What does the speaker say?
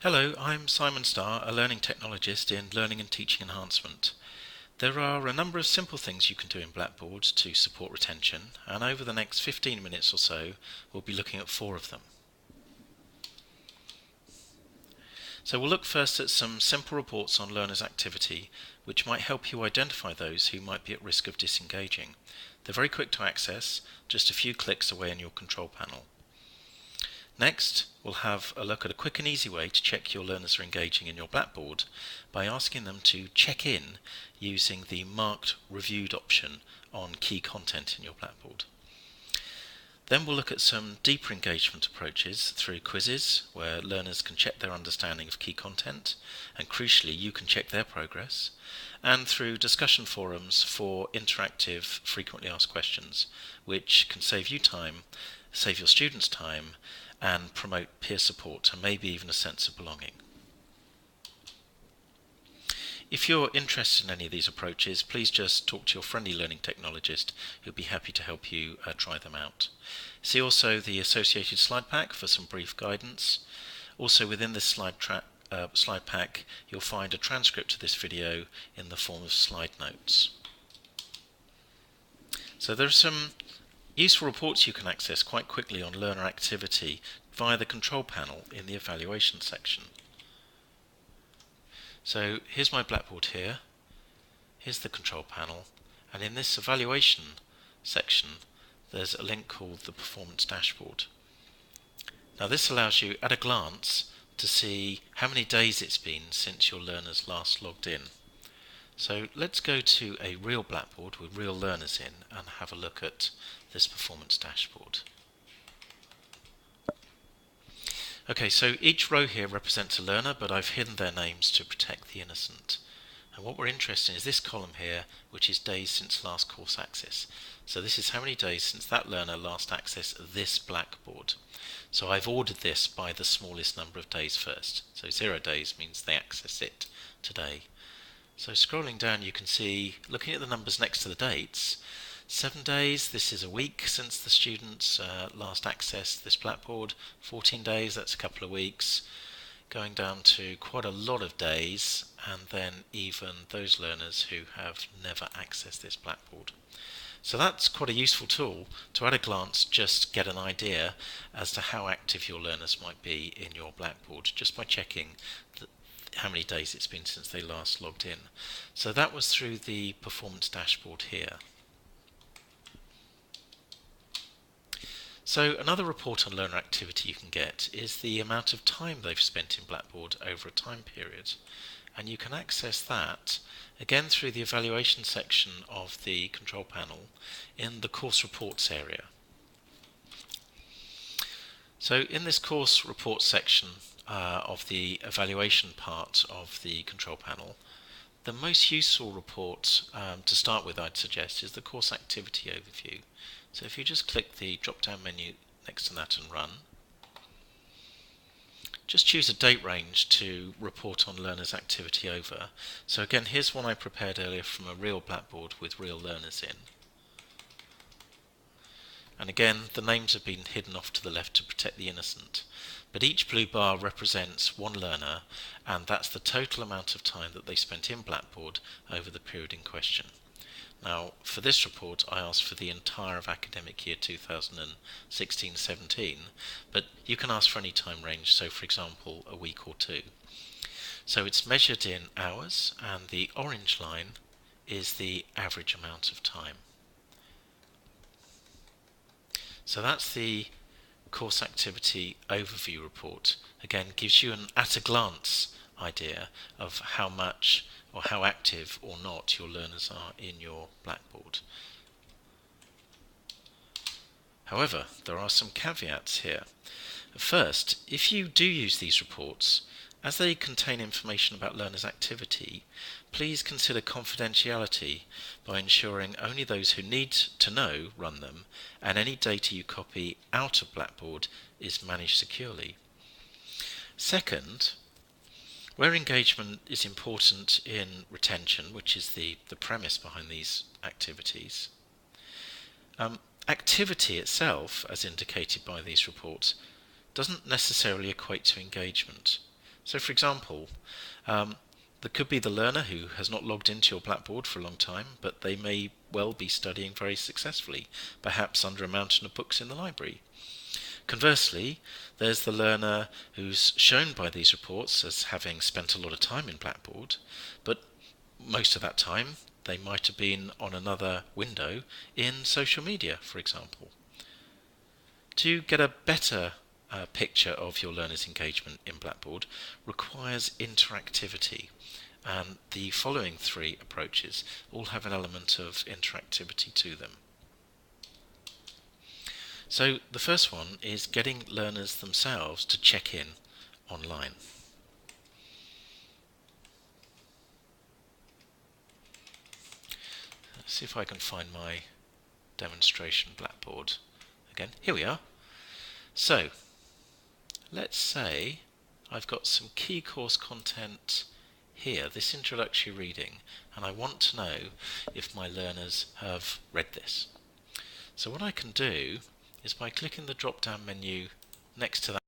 Hello, I'm Simon Starr, a learning technologist in Learning and Teaching Enhancement. There are a number of simple things you can do in Blackboard to support retention, and over the next 15 minutes or so we'll be looking at 4 of them. So we'll look first at some simple reports on learners' activity which might help you identify those who might be at risk of disengaging. They're very quick to access, just a few clicks away in your control panel. Next, we'll have a look at a quick and easy way to check your learners are engaging in your Blackboard by asking them to check in using the marked reviewed option on key content in your Blackboard. Then we'll look at some deeper engagement approaches through quizzes where learners can check their understanding of key content, and crucially you can check their progress, and through discussion forums for interactive frequently asked questions which can save you time, save your students time, and promote peer support and maybe even a sense of belonging. If you're interested in any of these approaches, please just talk to your friendly learning technologist who'll be happy to help you try them out. See also the associated slide pack for some brief guidance. Also within this slide pack you'll find a transcript of this video in the form of slide notes. So there are some useful reports you can access quite quickly on learner activity via the control panel in the evaluation section. So here's my Blackboard here, here's the control panel, and in this evaluation section there's a link called the Performance Dashboard. Now this allows you at a glance to see how many days it's been since your learners last logged in. So let's go to a real Blackboard with real learners in and have a look at this performance dashboard. Okay, so each row here represents a learner, but I've hidden their names to protect the innocent. And what we're interested in is this column here, which is days since last course access. So this is how many days since that learner last accessed this Blackboard. So I've ordered this by the smallest number of days first. So 0 days means they access it today. So scrolling down you can see, looking at the numbers next to the dates, 7 days, this is a week since the students last accessed this Blackboard. 14 days, that's a couple of weeks. Going down to quite a lot of days, and then even those learners who have never accessed this Blackboard. So that's quite a useful tool to at a glance just get an idea as to how active your learners might be in your Blackboard just by checking how many days it's been since they last logged in. So that was through the performance dashboard here. So another report on learner activity you can get is the amount of time they've spent in Blackboard over a time period, and you can access that again through the evaluation section of the control panel in the course reports area. So in this course reports section of the evaluation part of the control panel, the most useful report to start with, I'd suggest, is the course activity overview. So if you just click the drop down menu next to that and run, just choose a date range to report on learners activity over. So again, here's one I prepared earlier from a real Blackboard with real learners in. And again, the names have been hidden off to the left to protect the innocent. But each blue bar represents one learner, and that's the total amount of time that they spent in Blackboard over the period in question. Now, for this report, I asked for the entire of academic year 2016-17, but you can ask for any time range, so for example, a week or 2. So it's measured in hours, and the orange line is the average amount of time. So that's the course activity overview report. Again, gives you an at-a-glance idea of how much or how active or not your learners are in your Blackboard. However, there are some caveats here. First, if you do use these reports, as they contain information about learners' activity, please consider confidentiality by ensuring only those who need to know run them, and any data you copy out of Blackboard is managed securely. Second, where engagement is important in retention, which is the premise behind these activities, activity itself, as indicated by these reports, doesn't necessarily equate to engagement. So for example, there could be the learner who has not logged into your Blackboard for a long time, but they may well be studying very successfully, perhaps under a mountain of books in the library. Conversely, there's the learner who's shown by these reports as having spent a lot of time in Blackboard, but most of that time they might have been on another window in social media, for example. To get a better picture of your learner's engagement in Blackboard requires interactivity, and the following three approaches all have an element of interactivity to them. So the first one is getting learners themselves to check in online. Let's see if I can find my demonstration Blackboard again. Here we are. So let's say I've got some key course content here, this introductory reading, and I want to know if my learners have read this. So what I can do is by clicking the drop down menu next to that